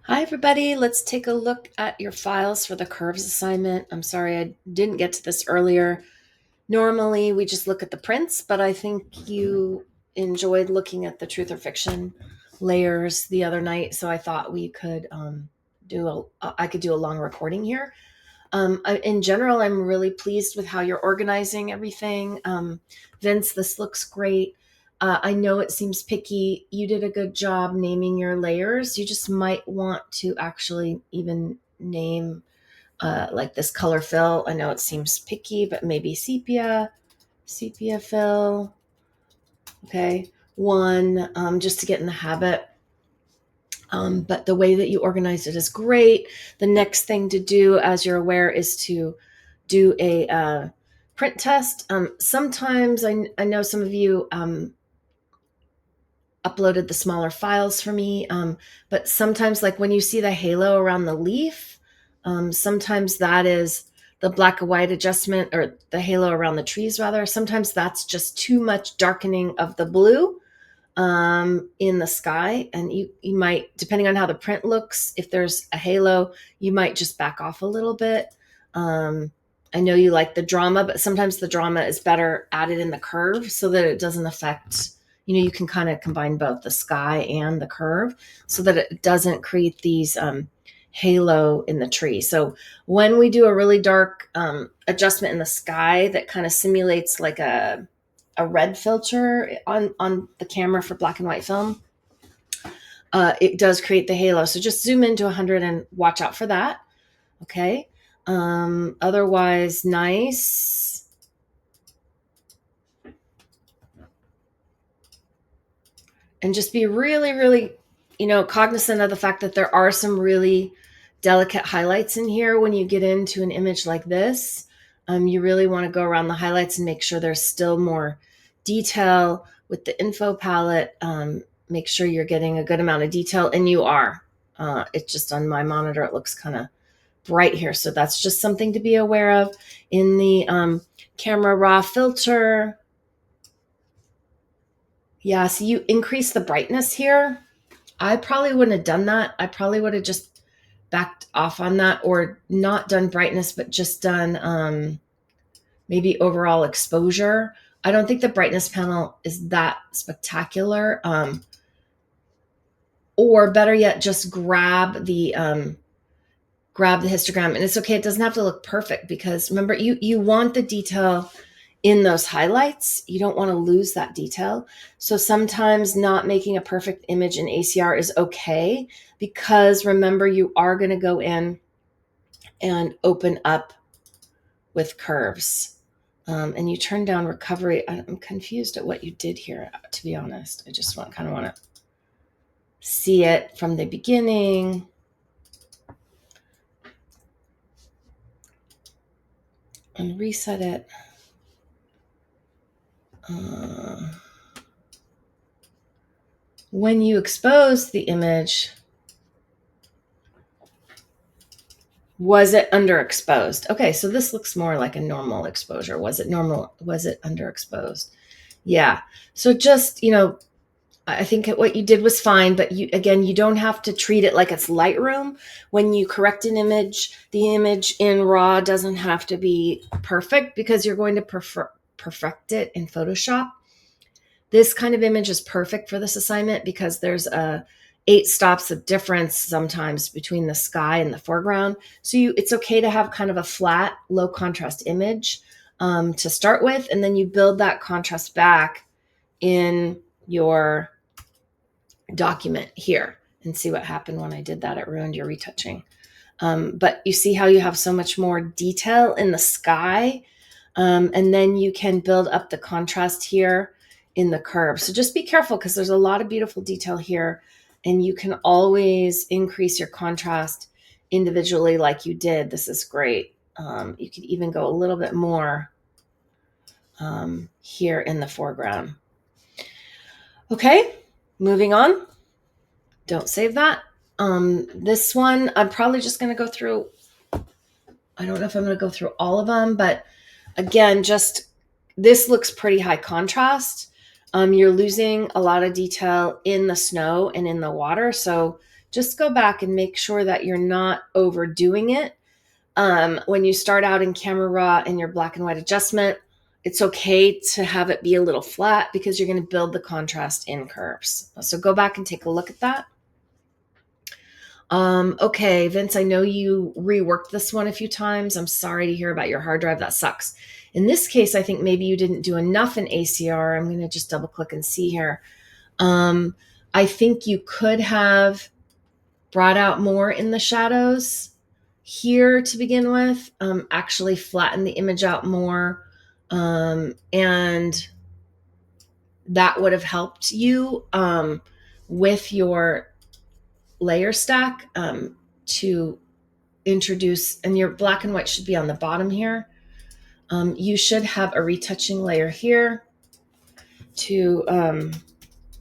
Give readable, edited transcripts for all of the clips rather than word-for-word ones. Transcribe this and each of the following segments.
Hi, everybody. Let's take a look at your files for the curves assignment. I'm sorry I didn't get to this earlier. Normally, we just look at the prints, but I think you enjoyed looking at the truth or fiction layers the other night, so I thought we could I could do a long recording here. In general, I'm really pleased with how you're organizing everything. Vince, this looks great. I know it seems picky. You did a good job naming your layers. You just might want to actually even name like this color fill. I know it seems picky, but maybe sepia fill. Okay, one, just to get in the habit. But the way that you organize it is great. The next thing to do, as you're aware, is to do a print test. Sometimes I know some of you uploaded the smaller files for me, but sometimes, like when you see the halo around the leaf, sometimes that is the black and white adjustment, or the halo around the trees rather. Sometimes that's just too much darkening of the blue in the sky, and you might, depending on how the print looks, if there's a halo, you might just back off a little bit. I know you like the drama, but sometimes the drama is better added in the curve so that it doesn't affect, you can kind of combine both the sky and the curve so that it doesn't create these halo in the tree. So when we do a really dark adjustment in the sky that kind of simulates like a red filter on the camera for black and white film, it does create the halo. So just zoom into 100 and watch out for that. Okay. Otherwise, nice. And just be really, really, cognizant of the fact that there are some really delicate highlights in here. When you get into an image like this, you really want to go around the highlights and make sure there's still more detail with the info palette. Make sure you're getting a good amount of detail, and you are. It's just on my monitor, it looks kind of bright here. So that's just something to be aware of. In the camera raw filter, yeah, so you increase the brightness here. I probably wouldn't have done that. I probably would have just backed off on that, or not done brightness, but just done maybe overall exposure. I don't think the brightness panel is that spectacular. Or better yet, just grab the histogram. And it's okay. It doesn't have to look perfect, because remember, you want the detail in those highlights. You don't want to lose that detail. So sometimes not making a perfect image in ACR is okay, because remember, you are going to go in and open up with curves. And you turn down recovery. I'm confused at what you did here, to be honest. I just want to see it from the beginning. And reset it. When you expose the image, was it underexposed? Okay, so this looks more like a normal exposure. Was it normal? Was it underexposed? Yeah. So just, I think what you did was fine, but you don't have to treat it like it's Lightroom. When you correct an image, the image in RAW doesn't have to be perfect, because you're going to perfect it in Photoshop. This kind of image is perfect for this assignment because there's 8 stops of difference sometimes between the sky and the foreground. So it's okay to have kind of a flat, low contrast image to start with, and then you build that contrast back in your document here. And see what happened when I did that. It ruined your retouching. But you see how you have so much more detail in the sky, and then you can build up the contrast here in the curve. So just be careful, because there's a lot of beautiful detail here, and you can always increase your contrast individually like you did. This is great. You could even go a little bit more here in the foreground. Okay, moving on. Don't save that. This one, I'm probably just going to go through. I don't know if I'm going to go through all of them, but again, just this looks pretty high contrast. You're losing a lot of detail in the snow and in the water. So just go back and make sure that you're not overdoing it. When you start out in Camera Raw in your black and white adjustment, it's okay to have it be a little flat because you're going to build the contrast in curves. So go back and take a look at that. Okay, Vince, I know you reworked this one a few times. I'm sorry to hear about your hard drive. That sucks. In this case, I think maybe you didn't do enough in ACR. I'm going to just double click and see here. I think you could have brought out more in the shadows here to begin with, actually flatten the image out more. And that would have helped you with your layer stack to introduce, and your black and white should be on the bottom here. You should have a retouching layer here to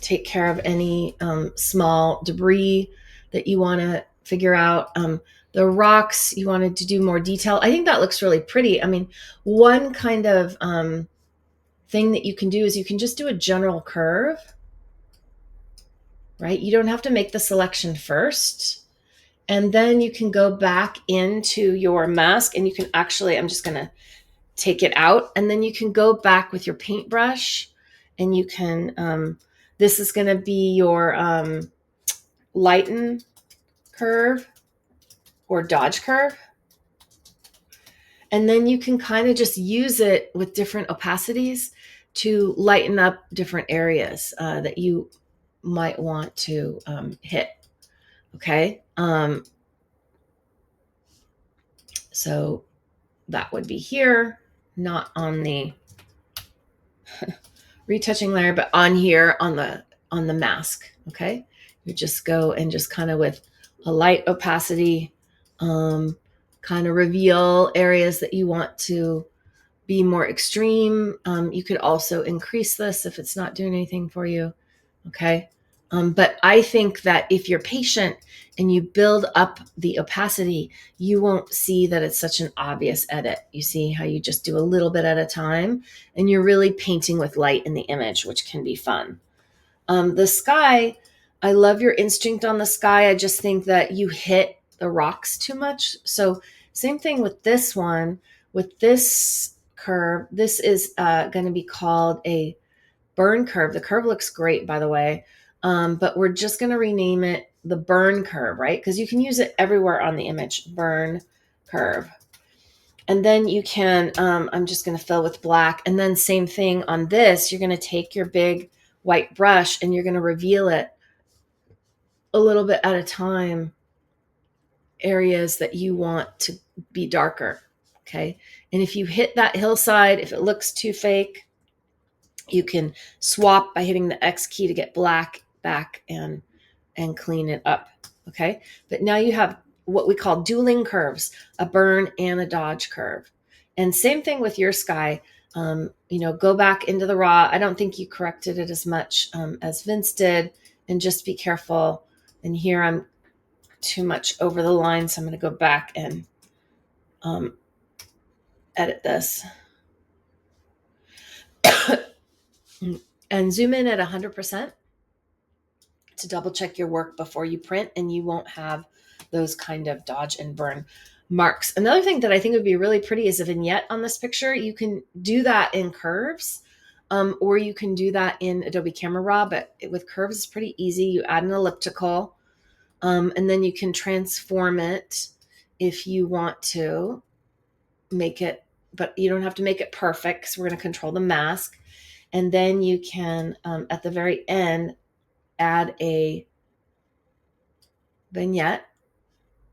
take care of any small debris that you want to figure out. The rocks, you wanted to do more detail. I think that looks really pretty. I mean, one kind of thing that you can do is you can just do a general curve, right? You don't have to make the selection first. And then you can go back into your mask and you can actually, I'm just going to take it out. And then you can go back with your paintbrush and you can, this is going to be your lighten curve or dodge curve. And then you can kind of just use it with different opacities to lighten up different areas that you might want to hit. Okay. So that would be here, not on the retouching layer, but on here on the mask. Okay. You just go and just kind of with a light opacity, kind of reveal areas that you want to be more extreme. You could also increase this if it's not doing anything for you. Okay. But I think that if you're patient and you build up the opacity, you won't see that it's such an obvious edit. You see how you just do a little bit at a time and you're really painting with light in the image, which can be fun. The sky, I love your instinct on the sky. I just think that you hit the rocks too much. So same thing with this one, with this curve. This is going to be called a burn curve. The curve looks great, by the way, but we're just going to rename it the burn curve, right? Because you can use it everywhere on the image, burn curve. And then you can, I'm just going to fill with black. And then same thing on this, you're going to take your big white brush and you're going to reveal it a little bit at a time, areas that you want to be darker. Okay. And if you hit that hillside, if it looks too fake, you can swap by hitting the X key to get black back and clean it up. Okay. But now you have what we call dueling curves, a burn and a dodge curve. And same thing with your sky. Go back into the raw. I don't think you corrected it as much as Vince did, and just be careful. And here I'm too much over the line, so I'm going to go back and edit this. And zoom in at 100% to double check your work before you print, and you won't have those kind of dodge and burn marks. Another thing that I think would be really pretty is a vignette on this picture. You can do that in curves, or you can do that in Adobe Camera Raw, but with curves it's pretty easy. You add an elliptical, and then you can transform it if you want to make it, but you don't have to make it perfect because we're going to control the mask. And then you can, at the very end, add a vignette.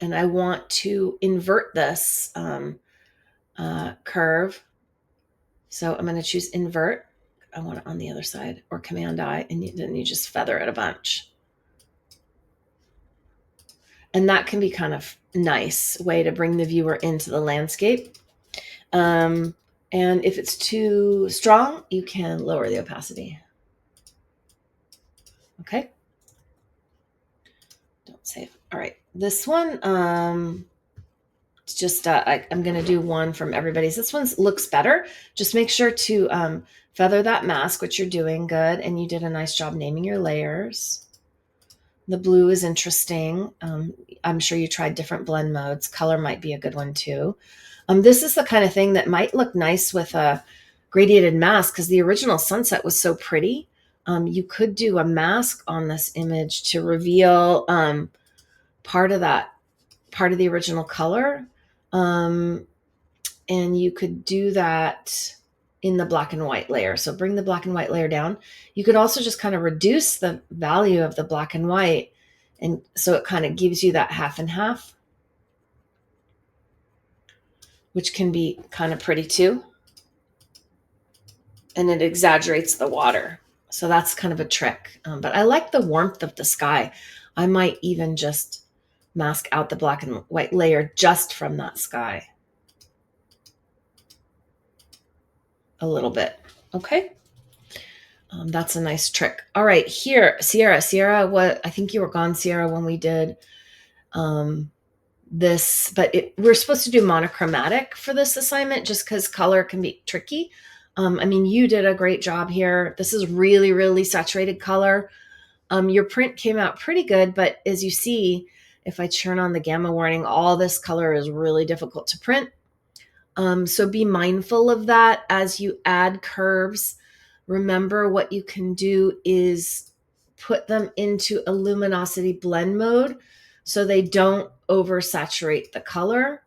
And I want to invert this curve. So I'm going to choose invert. I want it on the other side, or Command I, and then you just feather it a bunch. And that can be kind of nice way to bring the viewer into the landscape. And if it's too strong, you can lower the opacity. Okay. Don't save. All right. This one, it's just, I'm going to do one from everybody's. This one looks better. Just make sure to feather that mask, which you're doing good. And you did a nice job naming your layers. The blue is interesting. I'm sure you tried different blend modes. Color might be a good one too. This is the kind of thing that might look nice with a gradiated mask because the original sunset was so pretty. You could do a mask on this image to reveal part of that, part of the original color. And you could do that in the black and white layer. So bring the black and white layer down. You could also just kind of reduce the value of the black and white. And so it kind of gives you that half and half, which can be kind of pretty too. And it exaggerates the water. So that's kind of a trick. But I like the warmth of the sky. I might even just mask out the black and white layer just from that sky a little bit. Okay. That's a nice trick. All right, here, Sierra, what I think you were gone, Sierra, when we did this, but we're supposed to do monochromatic for this assignment just because color can be tricky. I mean, you did a great job here. This is really, really saturated color. Your print came out pretty good, but as you see, if I turn on the gamma warning, all this color is really difficult to print. So be mindful of that as you add curves. Remember, what you can do is put them into a luminosity blend mode so they don't oversaturate the color.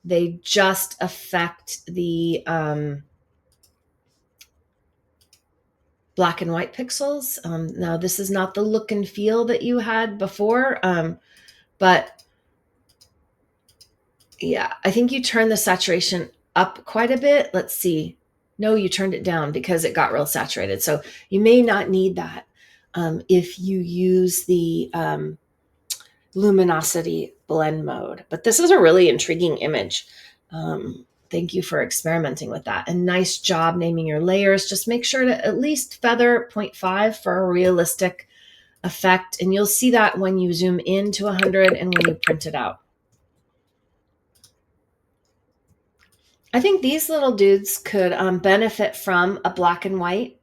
They just affect the black and white pixels. Now, this is not the look and feel that you had before, but yeah, I think you turned the saturation up quite a bit. Let's see. No, you turned it down because it got real saturated. So you may not need that if you use the luminosity blend mode. But this is a really intriguing image. Thank you for experimenting with that. And nice job naming your layers. Just make sure to at least feather 0.5 for a realistic effect. And you'll see that when you zoom in to 100 and when you print it out. I think these little dudes could benefit from a black and white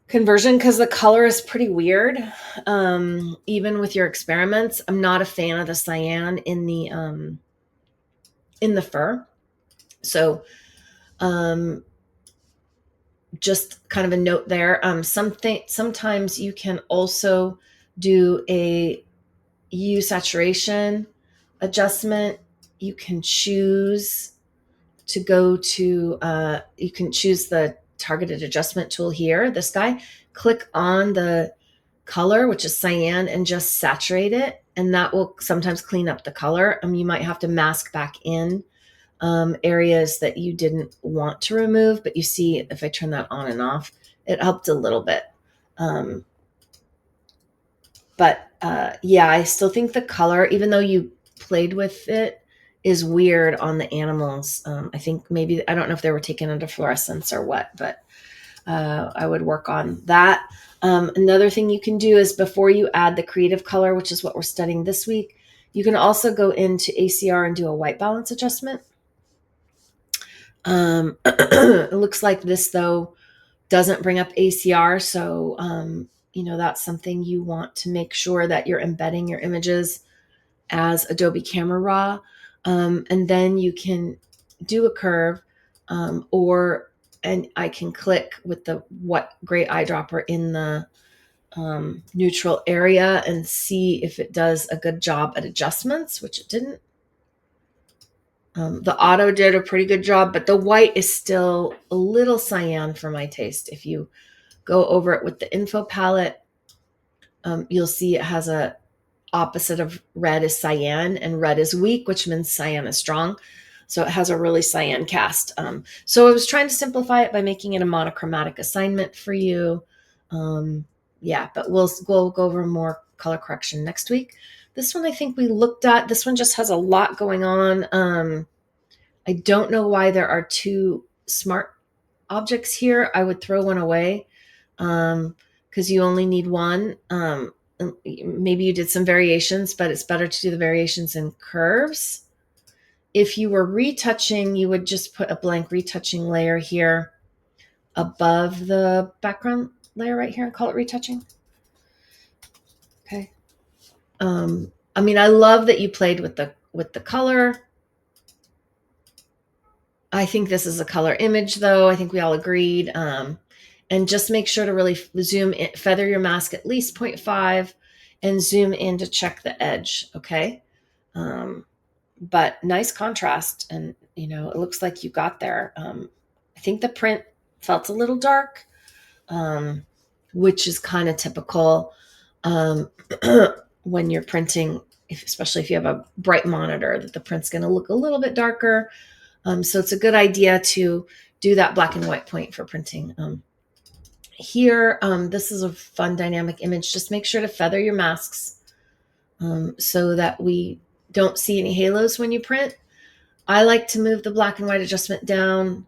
conversion because the color is pretty weird. Even with your experiments, I'm not a fan of the cyan in the fur. So just kind of a note there. Sometimes you can also do a hue saturation adjustment. You can choose to go to, you can choose the targeted adjustment tool here, this guy, click on the color, which is cyan, and just saturate it. And that will sometimes clean up the color. You might have to mask back in areas that you didn't want to remove, but you see if I turn that on and off, it helped a little bit. But yeah, I still think the color, even though you played with it, is weird on the animals. I think maybe, I don't know if they were taken under fluorescence or what, but I would work on that. Another thing you can do is before you add the creative color, which is what we're studying this week, you can also go into ACR and do a white balance adjustment. It looks like this, though, doesn't bring up ACR. So, that's something you want to make sure that you're embedding your images as Adobe Camera Raw. And then you can do a curve and I can click with the gray eyedropper in the neutral area and see if it does a good job at adjustments, which it didn't. The auto did a pretty good job, but the white is still a little cyan for my taste. If you go over it with the info palette, you'll see it has a opposite of red is cyan, and red is weak, which means cyan is strong. So it has a really cyan cast. So I was trying to simplify it by making it a monochromatic assignment for you. Yeah, but we'll go over more color correction next week. This one I think we looked at. This one just has a lot going on. I don't know why there are two smart objects here. I would throw one away because you only need one. Maybe you did some variations, but it's better to do the variations in curves. If you were retouching, you would just put a blank retouching layer here above the background layer right here and call it retouching. Okay. I mean, I love that you played with the color. I think this is a color image, though. I think we all agreed. And just make sure to really zoom in, feather your mask at least 0.5 and zoom in to check the edge. Okay. But nice contrast. And, it looks like you got there. I think the print felt a little dark, which is kind of typical um, when you're printing, especially if you have a bright monitor, that the print's going to look a little bit darker. So it's a good idea to do that black and white point for printing. Here, this is a fun dynamic image. Just make sure to feather your masks so that we don't see any halos when you print. I like to move the black and white adjustment down.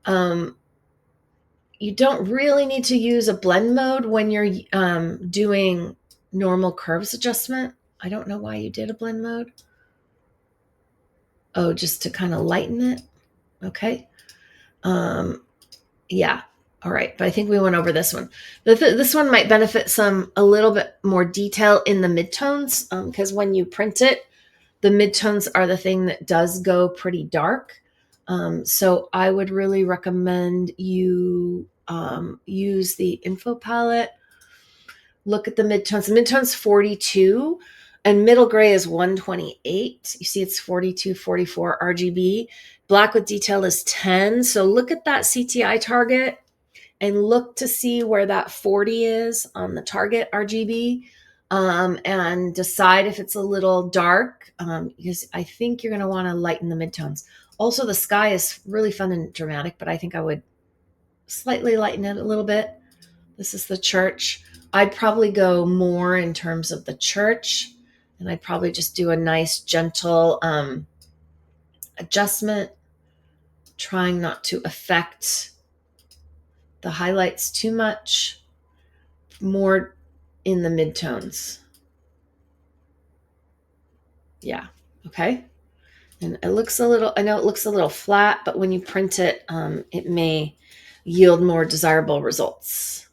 You don't really need to use a blend mode when you're doing normal curves adjustment. I don't know why you did a blend mode. Oh, just to kind of lighten it. Okay. Yeah. All right. But I think we went over this one. This one might benefit a little bit more detail in the midtones because when you print it, the midtones are the thing that does go pretty dark. So I would really recommend you use the info palette. Look at the midtones. The midtone's 42 and middle gray is 128. You see it's 42, 44 RGB. Black with detail is 10. So look at that CTI target and look to see where that 40 is on the target RGB and decide if it's a little dark because I think you're going to want to lighten the midtones. Also, the sky is really fun and dramatic, but I think I would slightly lighten it a little bit. This is the church. I'd probably go more in terms of the church, and I'd probably just do a nice, gentle adjustment, trying not to affect the highlights too much, more in the midtones. Yeah. Okay. And it looks I know it looks a little flat, but when you print it, it may yield more desirable results.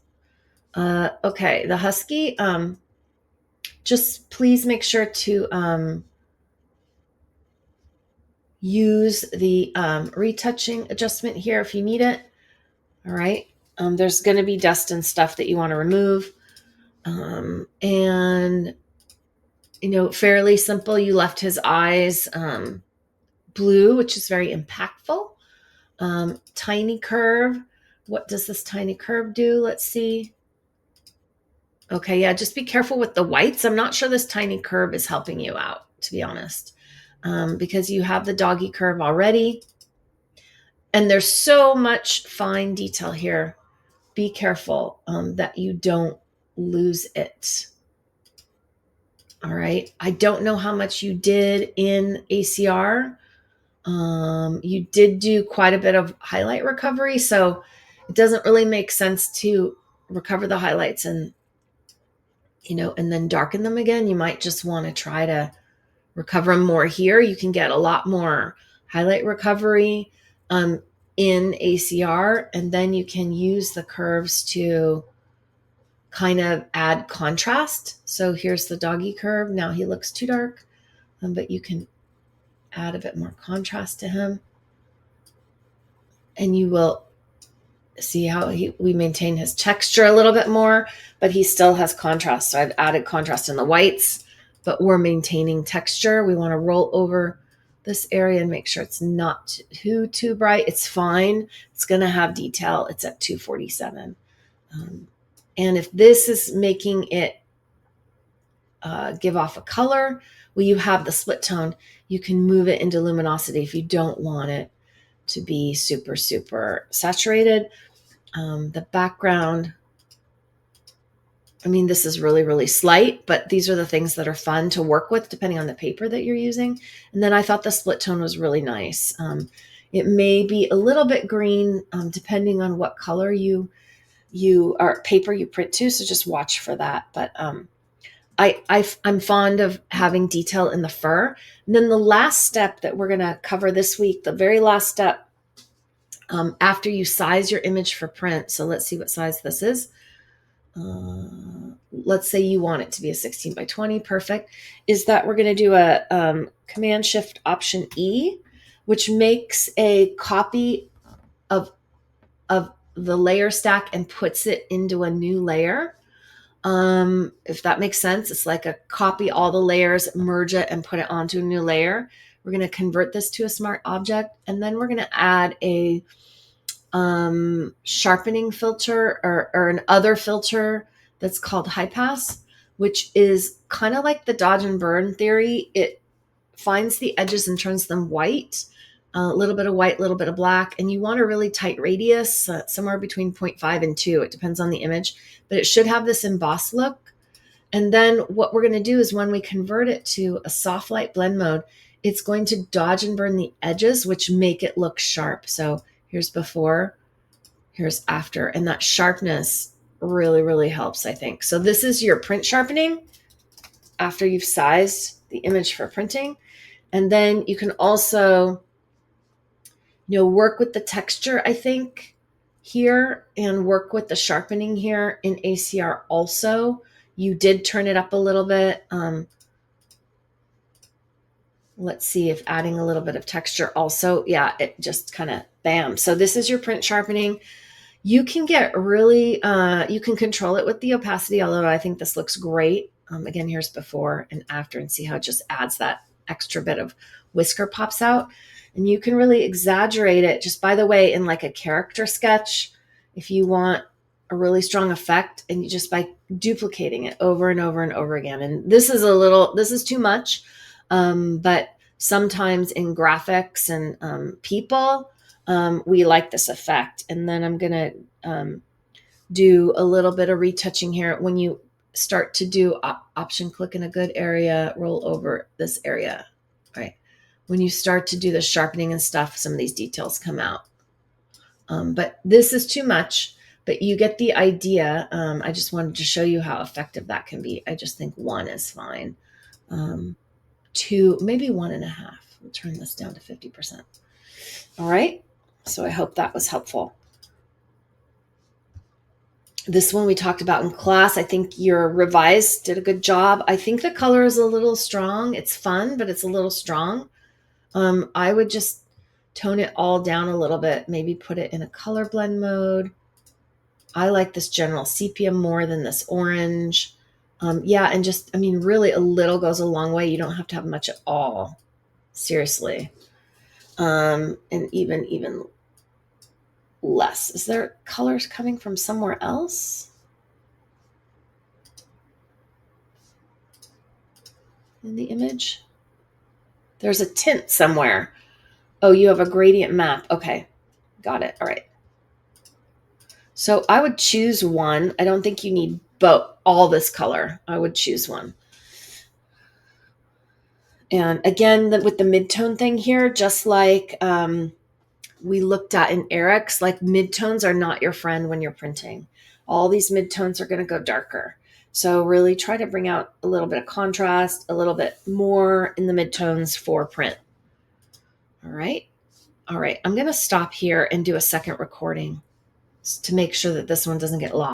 Okay. The husky, just please make sure to use the retouching adjustment here if you need it. All right. There's going to be dust and stuff that you want to remove. And, fairly simple. You left his eyes blue, which is very impactful. Tiny curve. What does this tiny curve do? Let's see. Okay, yeah, just be careful with the whites. I'm not sure this tiny curve is helping you out, to be honest, because you have the doggy curve already. And there's so much fine detail here. Be careful that you don't lose it. All right. I don't know how much you did in ACR. You did do quite a bit of highlight recovery, so it doesn't really make sense to recover the highlights and then darken them again. You might just want to try to recover them more here. You can get a lot more highlight recovery in ACR, and then you can use the curves to kind of add contrast. So here's the doggy curve. Now he looks too dark, but you can add a bit more contrast to him. And you will see how we maintain his texture a little bit more, but he still has contrast. So I've added contrast in the whites, but we're maintaining texture. We want to roll over this area and make sure it's not too bright. It's fine. It's going to have detail. It's at 247. And if this is making it give off a color, well, you have the split tone. You can move it into luminosity if you don't want it to be super, super saturated. The background, I mean, this is really, really slight, but these are the things that are fun to work with depending on the paper that you're using. And then I thought the split tone was really nice. It may be a little bit green depending on what color you or paper you print to, so just watch for that. But I'm fond of having detail in the fur. And then the last step that we're going to cover this week, the very last step, after you size your image for print. So let's see what size this is. let's say you want it to be a 16 by 20, perfect, is that we're going to do a Command Shift Option E, which makes a copy of, of the layer stack and puts it into a new layer. If that makes sense, it's like a copy all the layers, merge it, and put it onto a new layer. We're going to convert this to a smart object, and then we're going to add a sharpening filter or an other filter that's called high pass, which is kind of like the dodge and burn theory. It finds the edges and turns them white, a little bit of white, a little bit of black, and you want a really tight radius, somewhere between 0.5 and 2. It depends on the image, but it should have this embossed look. And then what we're going to do is when we convert it to a soft light blend mode, it's going to dodge and burn the edges, which make it look sharp. So here's before, here's after, and that sharpness really, really helps, I think. So this is your print sharpening after you've sized the image for printing. And then you can also, work with the texture, I think, here, and work with the sharpening here in ACR also. You did turn it up a little bit. Let's see if adding a little bit of texture also, yeah, it just kind of bam. So this is your print sharpening. You can get really, you can control it with the opacity, although I think this looks great. Again, here's before and after, and see how it just adds that extra bit of whisker pops out. And you can really exaggerate it just, by the way, in like a character sketch, if you want a really strong effect, and you just by duplicating it over and over and over again. And this is too much, but sometimes in graphics and people, we like this effect. And then I'm going to do a little bit of retouching here. When you start to do option click in a good area, roll over this area, right? When you start to do the sharpening and stuff, some of these details come out. But this is too much, but you get the idea. I just wanted to show you how effective that can be. I just think 1 is fine. 2, maybe 1.5. We'll turn this down to 50%. All right. So I hope that was helpful. This one we talked about in class. I think your revise did a good job. I think the color is a little strong. It's fun, but it's a little strong. I would just tone it all down a little bit, maybe put it in a color blend mode. I like this general sepia more than this orange. Yeah, and just, really a little goes a long way. You don't have to have much at all. Seriously. And even less. Is there colors coming from somewhere else in the image? There's a tint somewhere. Oh, you have a gradient map. Okay, got it. All right. So I would choose 1. I don't think you need all this color. I would choose 1. And again, with the midtone thing here, just like we looked at in Eric's, like midtones are not your friend when you're printing. All these midtones are going to go darker. So really try to bring out a little bit of contrast, a little bit more in the midtones for print. All right. All right. I'm going to stop here and do a second recording to make sure that this one doesn't get lost.